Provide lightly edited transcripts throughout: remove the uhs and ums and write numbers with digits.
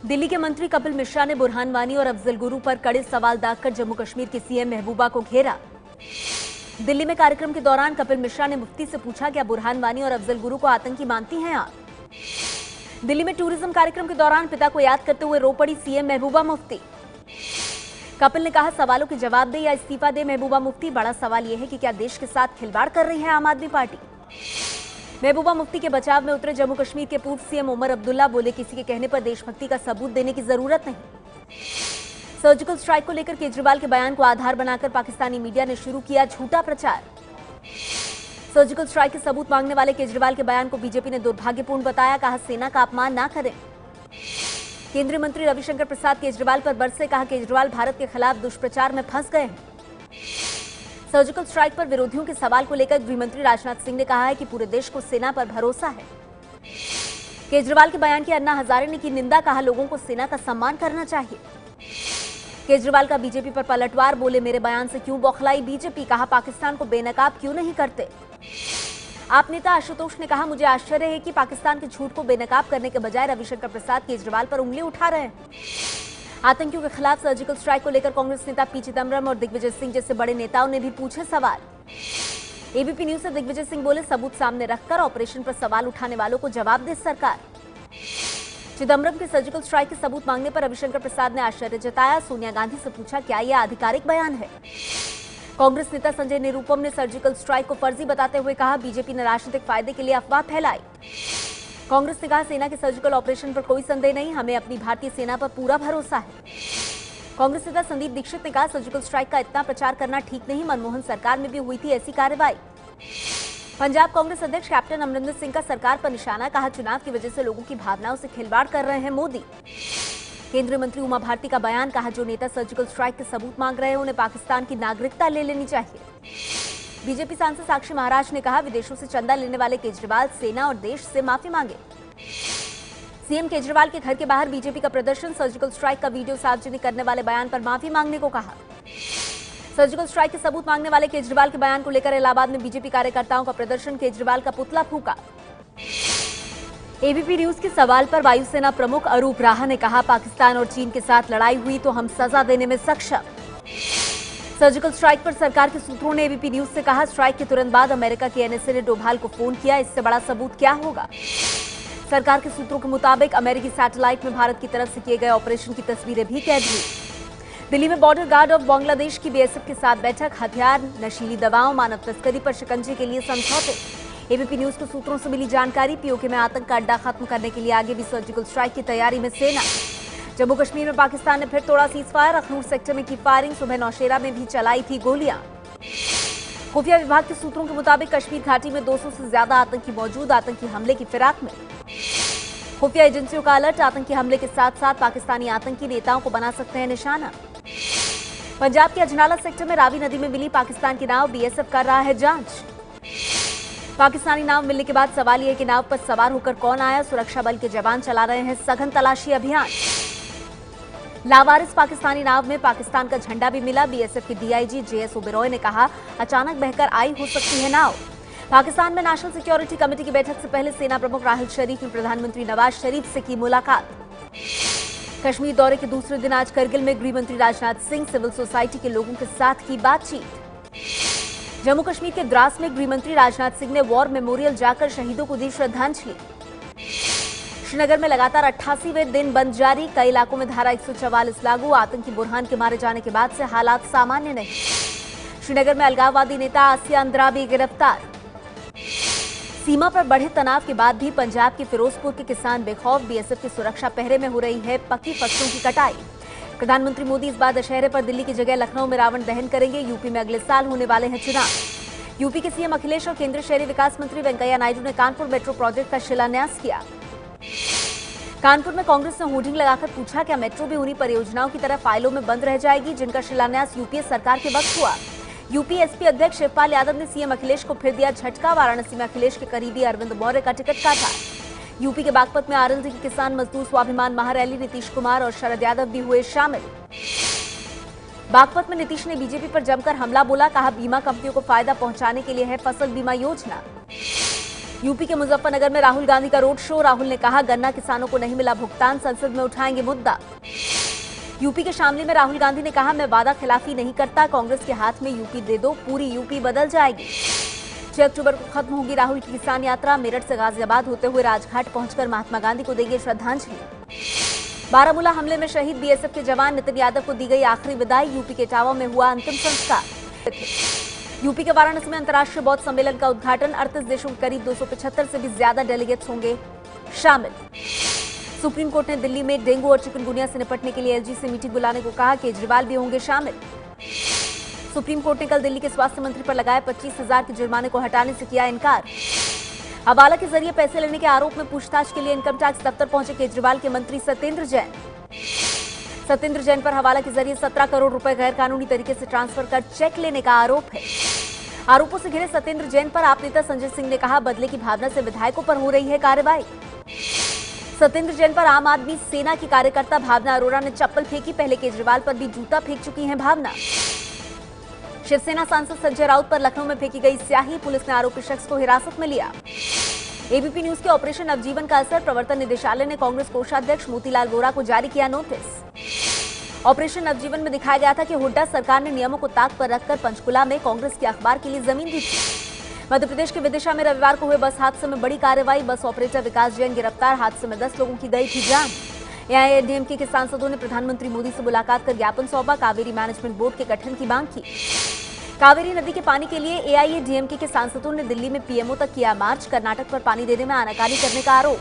दिल्ली के मंत्री कपिल मिश्रा ने बुरहान वानी और अफजल गुरु पर कड़े सवाल दागकर जम्मू कश्मीर की सीएम महबूबा को घेरा। दिल्ली में कार्यक्रम के दौरान कपिल मिश्रा ने मुफ्ती से पूछा, क्या बुरहान वानी और अफजल गुरु को आतंकी मानती हैं आप? दिल्ली में टूरिज्म कार्यक्रम के दौरान पिता को याद करते हुए रो पड़ी सीएम महबूबा मुफ्ती। कपिल ने कहा, सवालों के जवाब दे या इस्तीफा दे महबूबा मुफ्ती। बड़ा सवाल यह है कि क्या देश के साथ खिलवाड़ कर रही है आम आदमी पार्टी। महबूबा मुफ्ती के बचाव में उतरे जम्मू कश्मीर के पूर्व सीएम उमर अब्दुल्ला। बोले, किसी के कहने पर देशभक्ति का सबूत देने की जरूरत नहीं। सर्जिकल स्ट्राइक को लेकर केजरीवाल के बयान को आधार बनाकर पाकिस्तानी मीडिया ने शुरू किया झूठा प्रचार। सर्जिकल स्ट्राइक के सबूत मांगने वाले केजरीवाल के बयान को बीजेपी ने दुर्भाग्यपूर्ण बताया। कहा, सेना का अपमान ना करें। केंद्रीय मंत्री रविशंकर प्रसाद केजरीवाल पर बरसे। कहा, केजरीवाल भारत के खिलाफ दुष्प्रचार में फंस गए हैं। सर्जिकल स्ट्राइक पर विरोधियों के सवाल को लेकर गृह मंत्री राजनाथ सिंह ने कहा है कि पूरे देश को सेना पर भरोसा है। केजरीवाल के बयान की अन्ना हजारे ने की निंदा। कहा, लोगों को सेना का सम्मान करना चाहिए। केजरीवाल का बीजेपी पर पलटवार। बोले, मेरे बयान से क्यों बौखलाई बीजेपी। कहा, पाकिस्तान को बेनकाब क्यों नहीं करते। आप नेता आशुतोष ने कहा, मुझे आश्चर्य है कि पाकिस्तान के झूठ को बेनकाब करने के बजाय रविशंकर प्रसाद केजरीवाल पर उंगली उठा रहे हैं। आतंकियों के खिलाफ सर्जिकल स्ट्राइक को लेकर कांग्रेस नेता पी चिदम्बरम और दिग्विजय सिंह जैसे बड़े नेताओं ने भी पूछे सवाल। एबीपी न्यूज से दिग्विजय सिंह बोले, सबूत सामने रखकर ऑपरेशन पर सवाल उठाने वालों को जवाब दे सरकार। चिदम्बरम के सर्जिकल स्ट्राइक के सबूत मांगने पर रविशंकर प्रसाद ने आश्चर्य जताया। सोनिया गांधी से पूछा, क्या यह आधिकारिक बयान है। कांग्रेस नेता संजय निरुपम ने सर्जिकल स्ट्राइक को फर्जी बताते हुए कहा, बीजेपी ने राजनीतिक फायदे के लिए अफवाह फैलाई। कांग्रेस ने कहा, सेना के सर्जिकल ऑपरेशन पर कोई संदेह नहीं, हमें अपनी भारतीय सेना पर पूरा भरोसा है। कांग्रेस नेता संदीप दीक्षित ने कहा, सर्जिकल स्ट्राइक का इतना प्रचार करना ठीक नहीं, मनमोहन सरकार में भी हुई थी ऐसी कार्रवाई। पंजाब कांग्रेस अध्यक्ष कैप्टन अमरिंदर सिंह का सरकार पर निशाना। कहा, चुनाव की वजह से लोगों की भावनाओं से खिलवाड़ कर रहे हैं मोदी। केंद्रीय मंत्री उमा भारती का बयान। कहा, जो नेता सर्जिकल स्ट्राइक के सबूत मांग रहे हैं उन्हें पाकिस्तान की नागरिकता ले लेनी चाहिए। बीजेपी सांसद साक्षी महाराज ने कहा, विदेशों से चंदा लेने वाले केजरीवाल सेना और देश से माफी मांगे। सीएम केजरीवाल के घर के बाहर बीजेपी का प्रदर्शन। सर्जिकल स्ट्राइक का वीडियो सार्वजनिक करने वाले बयान पर माफी मांगने को कहा। सर्जिकल स्ट्राइक के सबूत मांगने वाले केजरीवाल के बयान को लेकर इलाहाबाद में बीजेपी कार्यकर्ताओं का प्रदर्शन। केजरीवाल का पुतला फूंका। एबीपी न्यूज के सवाल पर वायुसेना प्रमुख अरूप राहा ने कहा, पाकिस्तान और चीन के साथ लड़ाई हुई तो हम सजा देने में सक्षम। सर्जिकल स्ट्राइक पर सरकार के सूत्रों ने एबीपी न्यूज से कहा, स्ट्राइक के तुरंत बाद अमेरिका की एनएसए ने डोभाल को फोन किया। इससे बड़ा सबूत क्या होगा। सरकार के सूत्रों के मुताबिक अमेरिकी सैटेलाइट में भारत की तरफ से किए गए ऑपरेशन की तस्वीरें भी कैद हुई। दिल्ली में बॉर्डर गार्ड ऑफ बांग्लादेश की बीएसएफ के साथ बैठक। हथियार, नशीली दवाओं, मानव तस्करी पर शिकंजे के लिए समझौते। एबीपी न्यूज के सूत्रों से मिली जानकारी। पीओके में आतंक का अड्डा खत्म करने के लिए आगे भी सर्जिकल स्ट्राइक की तैयारी में सेना। जम्मू कश्मीर में पाकिस्तान ने फिर तोड़ा सीजफायर। अखनूर सेक्टर में की फायरिंग। सुबह नौशेरा में भी चलाई थी गोलियां। खुफिया विभाग के सूत्रों के मुताबिक कश्मीर घाटी में 200 से ज्यादा आतंकी मौजूद। आतंकी हमले की फिराक में। खुफिया एजेंसियों का अलर्ट। आतंकी हमले के साथ साथ पाकिस्तानी आतंकी नेताओं को बना सकते हैं निशाना। पंजाब के अजनाला सेक्टर में रावी नदी में मिली पाकिस्तान की नाव। बीएसएफ कर रहा है जांच। पाकिस्तानी नाव मिलने के बाद सवाल यह है कि नाव पर सवार होकर कौन आया। सुरक्षा बल के जवान चला रहे हैं सघन तलाशी अभियान। लावारिस पाकिस्तानी नाव में पाकिस्तान का झंडा भी मिला। बीएसएफ के डीआईजी जेएस ओबेरॉय ने कहा, अचानक बहकर आई हो सकती है नाव। पाकिस्तान में नेशनल सिक्योरिटी कमेटी की बैठक से पहले सेना प्रमुख राहल शरीफ ने प्रधानमंत्री नवाज शरीफ से की मुलाकात। कश्मीर दौरे के दूसरे दिन आज करगिल में गृह मंत्री राजनाथ सिंह सिविल सोसाइटी के लोगों के साथ की बातचीत। जम्मू कश्मीर के द्रास में गृह मंत्री राजनाथ सिंह ने वॉर मेमोरियल जाकर शहीदों को दी श्रद्धांजलि। श्रीनगर में लगातार 88वें दिन बंद जारी। कई इलाकों में धारा 144 लागू। आतंकी बुरहान के मारे जाने के बाद से हालात सामान्य नहीं। श्रीनगर में अलगाववादी नेता आसिया अंद्राबी गिरफ्तार। सीमा पर बढ़े तनाव के बाद भी पंजाब के फिरोजपुर के किसान बेखौफ। बीएसएफ की सुरक्षा पहरे में हो रही है पकी फसलों की कटाई। प्रधानमंत्री मोदी इस बार दशहरे पर दिल्ली की जगह लखनऊ में रावण दहन करेंगे। यूपी में अगले साल होने वाले हैं चुनाव। यूपी के सीएम अखिलेश और केंद्रीय शहरी विकास मंत्री वेंकैया नायडू ने कानपुर मेट्रो प्रोजेक्ट का शिलान्यास किया। कानपुर में कांग्रेस ने होर्डिंग लगाकर पूछा, क्या मेट्रो भी उन्हीं परियोजनाओं की तरह फाइलों में बंद रह जाएगी जिनका शिलान्यास यूपीए सरकार के वक्त हुआ। यूपी एसपी अध्यक्ष शिवपाल यादव ने सीएम अखिलेश को फिर दिया झटका। वाराणसी में अखिलेश के करीबी अरविंद मौर्य का टिकट काटा। यूपी के बागपत में आरएलडी के किसान मजदूर स्वाभिमान महारैली। नीतीश कुमार और शरद यादव भी हुए शामिल। बागपत में नीतीश ने बीजेपी पर जमकर हमला बोला। कहा, बीमा कंपनियों को फायदा पहुंचाने के लिए है फसल बीमा योजना। यूपी के मुजफ्फरनगर में राहुल गांधी का रोड शो। राहुल ने कहा, गन्ना किसानों को नहीं मिला भुगतान, संसद में उठाएंगे मुद्दा। यूपी के शामली में राहुल गांधी ने कहा, मैं वादा खिलाफी नहीं करता, कांग्रेस के हाथ में यूपी दे दो, पूरी यूपी बदल जाएगी। 6 अक्टूबर को खत्म होगी राहुल की किसान यात्रा। मेरठ से गाजियाबाद होते हुए राजघाट पहुंचकर महात्मा गांधी को देंगे श्रद्धांजलि। बारामूला हमले में शहीद बीएसएफ के जवान नितिन यादव को दी गई आखिरी विदाई। यूपी के इटावा में हुआ अंतिम संस्कार। यूपी के वाराणसी में अंतर्राष्ट्रीय बौद्ध सम्मेलन का उद्घाटन। 38 देशों के करीब 275 से भी ज्यादा डेलीगेट्स होंगे शामिल। सुप्रीम कोर्ट ने दिल्ली में डेंगू और चिकनगुनिया से निपटने के लिए एलजी से मीटिंग बुलाने को कहा। केजरीवाल भी होंगे शामिल। सुप्रीम कोर्ट ने कल दिल्ली के स्वास्थ्य मंत्री पर लगाए 25,000 के जुर्माने को हटाने से किया इनकार। हवाला के जरिए पैसे लेने के आरोप में पूछताछ के लिए इनकम टैक्स दफ्तर पहुंचे केजरीवाल के मंत्री सत्येंद्र जैन। सत्येंद्र जैन पर हवाला के जरिए 17 करोड़ रुपए गैर कानूनी तरीके से ट्रांसफर कर चेक लेने का आरोप है। आरोपों से घिरे सत्येंद्र जैन पर आप नेता संजय सिंह ने कहा, बदले की भावना से विधायकों पर हो रही है कार्रवाई। सत्येंद्र जैन पर आम आदमी सेना की कार्यकर्ता भावना अरोड़ा ने चप्पल फेंकी। पहले केजरीवाल पर भी जूता फेंक चुकी हैं भावना। शिवसेना सांसद संजय राउत पर लखनऊ में फेंकी गई स्याही। पुलिस ने आरोपी शख्स को हिरासत में लिया। एबीपी न्यूज के ऑपरेशन नवजीवन का असर। प्रवर्तन निदेशालय ने कांग्रेस कोषाध्यक्ष मोतीलाल वोरा को जारी किया नोटिस। ऑपरेशन नवजीवन में दिखाया गया था कि हुड्डा सरकार ने नियमों को ताक पर रखकर पंचकुला में कांग्रेस के अखबार के लिए जमीन दी थी। मध्य प्रदेश के विदिशा में रविवार को हुए बस हादसे में बड़ी कार्रवाई। बस ऑपरेटर विकास जैन गिरफ्तार। हादसे में 10 लोगों की गई थी जान। एआईएडीएमके के सांसदों ने प्रधानमंत्री मोदी से मुलाकात कर ज्ञापन सौंपा। कावेरी मैनेजमेंट बोर्ड के गठन की मांग की। कावेरी नदी के पानी के लिए एआईएडीएमके के सांसदों ने दिल्ली में पीएमओ तक किया मार्च। कर्नाटक पर पानी देने में आनाकानी करने का आरोप।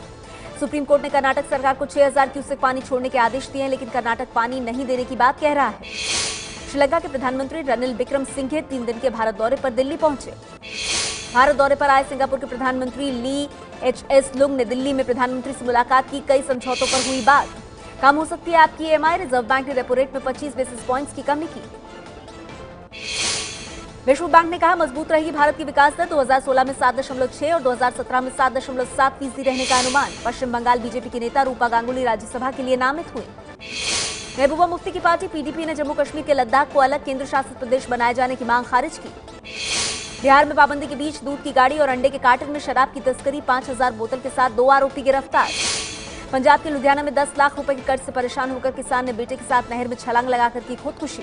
सुप्रीम कोर्ट ने कर्नाटक सरकार को 6,000 क्यूसेक पानी छोड़ने के आदेश दिए हैं, लेकिन कर्नाटक पानी नहीं देने की बात कह रहा है। श्रीलंका के प्रधानमंत्री रनिल विक्रमसिंघे 3 दिन के भारत दौरे पर दिल्ली पहुंचे। भारत दौरे पर आए सिंगापुर के प्रधानमंत्री ली एच.एस. लुंग ने दिल्ली में प्रधानमंत्री से मुलाकात की। कई समझौतों पर हुई बात। कम हो सकती है आपकी ईएमआई। रिजर्व बैंक ने रेपो रेट में 25 बेसिस पॉइंट्स की कमी की। विश्व बैंक ने कहा, मजबूत रहेगी भारत की विकास दर। 2016 में 7.6 और 2017 में 7.7% रहने का अनुमान। पश्चिम बंगाल बीजेपी के नेता रूपा गांगुली राज्यसभा के लिए नामित हुए। महबूबा मुफ्ती की पार्टी पीडीपी ने जम्मू कश्मीर के लद्दाख को अलग केंद्र शासित प्रदेश बनाए जाने की मांग खारिज की। बिहार में पाबंदी के बीच दूध की गाड़ी और अंडे के कार्टन में शराब की तस्करी। 5,000 बोतल के साथ 2 आरोपी गिरफ्तार। पंजाब के लुधियाना में 10 लाख रुपए के कर्ज से परेशान होकर किसान ने बेटे के साथ नहर में छलांग लगाकर की खुदकुशी।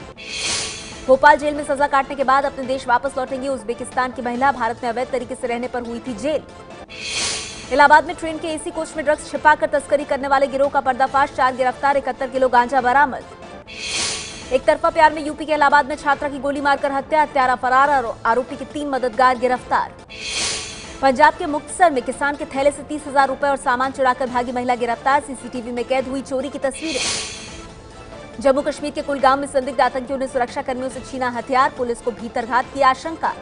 भोपाल जेल में सजा काटने के बाद अपने देश वापस लौटेंगी उज्बेकिस्तान की महिला। भारत में अवैध तरीके से रहने पर हुई थी जेल। इलाहाबाद में ट्रेन के एसी कोच में ड्रग्स छिपाकर तस्करी करने वाले गिरोह का पर्दाफाश। 4 गिरफ्तार, 71 किलो गांजा बरामद। एक तरफा प्यार में यूपी के इलाहाबाद में छात्रा की गोली मारकर हत्या। हत्यारा फरार और आरोपी के 3 मददगार गिरफ्तार। पंजाब के मुक्तसर में किसान के थैले से 30,000 रुपए और सामान चुराकर भागी महिला गिरफ्तार। सीसीटीवी में कैद हुई चोरी की तस्वीरें। जम्मू कश्मीर के कुलगाम में संदिग्ध आतंकियों ने सुरक्षा कर्मियों से छीना हथियार। पुलिस को भीतरघात की आशंका।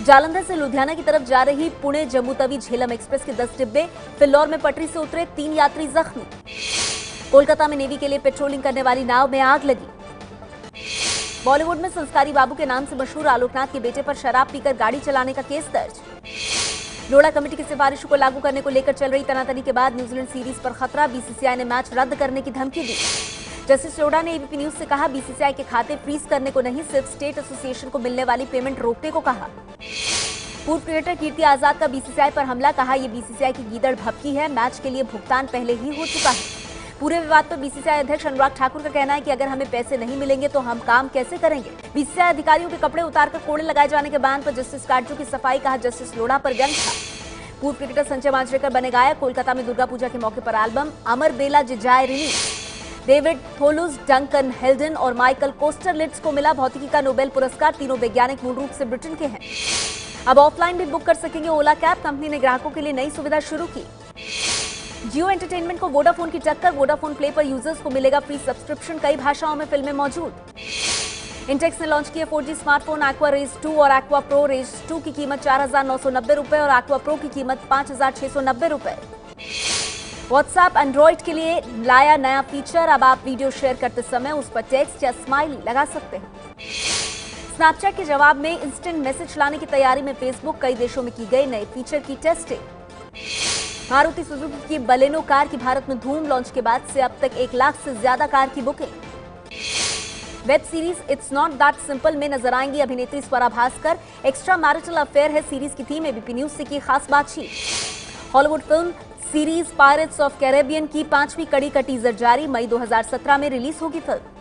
जालंधर से लुधियाना की तरफ जा रही पुणे जम्मू तवी झेलम एक्सप्रेस के 10 डिब्बे। फिल्लौर में पटरी से उतरे 3 यात्री जख्मी। कोलकाता में नेवी के लिए पेट्रोलिंग करने वाली नाव में आग लगी। बॉलीवुड में संस्कारी बाबू के नाम से मशहूर आलोकनाथ के बेटे पर शराब पीकर गाड़ी चलाने का केस दर्ज। लोढ़ा कमेटी की सिफारिशों को लागू करने को लेकर चल रही तनातनी के बाद न्यूजीलैंड सीरीज पर खतरा। बीसीसीआई ने मैच रद्द करने की धमकी दी। जस्टिस लोढ़ा ने एबीपी न्यूज से कहा, बीसीसीआई के खाते फ्रीज करने को नहीं, सिर्फ स्टेट एसोसिएशन को मिलने वाली पेमेंट रोकने को कहा। पूर्व क्रिकेटर कीर्ति आजाद का बीसीसीआई पर हमला। कहा, यह बीसीसीआई की गीदड़ भपकी है, मैच के लिए भुगतान पहले ही हो चुका है। पूरे विवाद पर बीसीसीआई अध्यक्ष अनुराग ठाकुर का कहना है कि अगर हमें पैसे नहीं मिलेंगे तो हम काम कैसे करेंगे। बीसीसीआई अधिकारियों के कपड़े उतारकर कोड़े लगाए जाने के बयान पर जस्टिस काटजू की सफाई। कहा, जस्टिस लोढ़ा पर व्यंग था। पूर्व क्रिकेटर संजय मांजरेकर बने गायक। कोलकाता में दुर्गा पूजा के मौके पर एल्बम अमर बेला जिजाए रिलीज। डेविड थोलुस, डंकन हेल्डन और माइकल कोस्टरलिट्स को मिला भौतिकी का नोबेल पुरस्कार। तीनों वैज्ञानिक मूल रूप से ब्रिटेन के हैं। अब ऑफलाइन भी बुक कर सकेंगे ओला कैब। कंपनी ने ग्राहकों के लिए नई सुविधा शुरू की। जियो एंटरटेनमेंट को वोडाफोन की टक्कर। वोडाफोन प्ले पर यूजर्स को मिलेगा फ्री सब्सक्रिप्शन। कई भाषाओं में फिल्में मौजूद। इंटेक्स ने लॉन्च किए 4G स्मार्टफोन एक्वा रेज 2 और एक्वा प्रो रेज 2 की कीमत 4,990 रुपए और एक्वा प्रो की कीमत 5,690 रुपए। व्हाट्सएप एंड्रॉइड के लिए लाया नया फीचर। अब आप वीडियो शेयर करते समय उस पर टेक्स्ट या स्माइली लगा सकते हैं। स्नैपचैट के जवाब में इंस्टेंट मैसेज लाने की तैयारी में फेसबुक। कई देशों में की गई नए फीचर की टेस्टिंग। मारुति सुजुकी की बलेनो कार की भारत में धूम। लॉन्च के बाद से अब तक 1 लाख से ज्यादा कार की booking. Web series it's not that simple में नजर आएंगी अभिनेत्री Swara Bhaskar. Extra marital affair है सीरीज की थीम। एबीपी न्यूज से की खास बातचीत। Hollywood film series pirates of Caribbean की 5वीं कड़ी का टीजर जारी। मई 2017 में रिलीज होगी फिल्म।